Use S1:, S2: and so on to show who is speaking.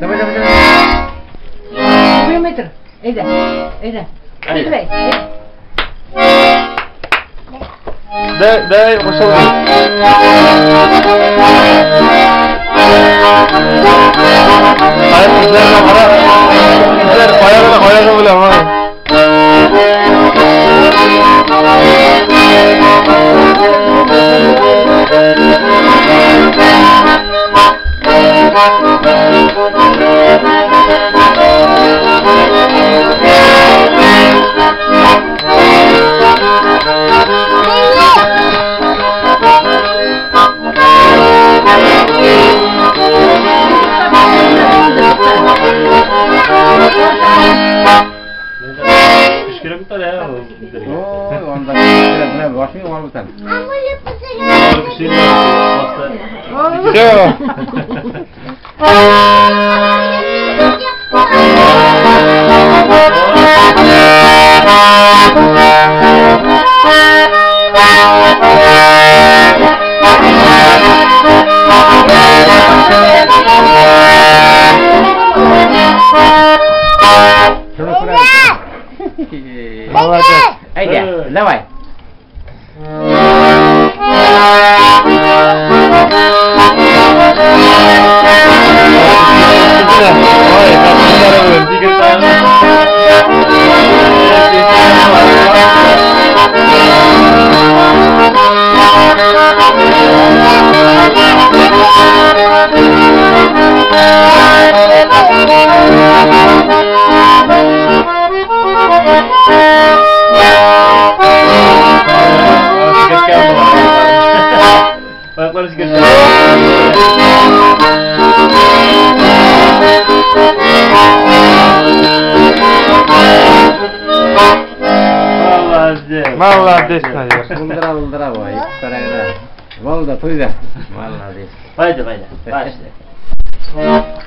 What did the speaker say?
S1: Давай.
S2: 1 metre. Ede. Ede.
S3: Day koşalım. Hayır izlerden ara. İzler ayağına bile ama. Kilometre ya.
S1: Oh, onda buna başmıyor mu sen?
S3: Bir şey yok.
S1: Yok. Haydi, давай.
S3: Ayakları sıkıştı. Vallahi desna diyor.
S1: Buldıra boy. Sarayına. Valda toyda. Vallahi.
S3: Haydi. Başla.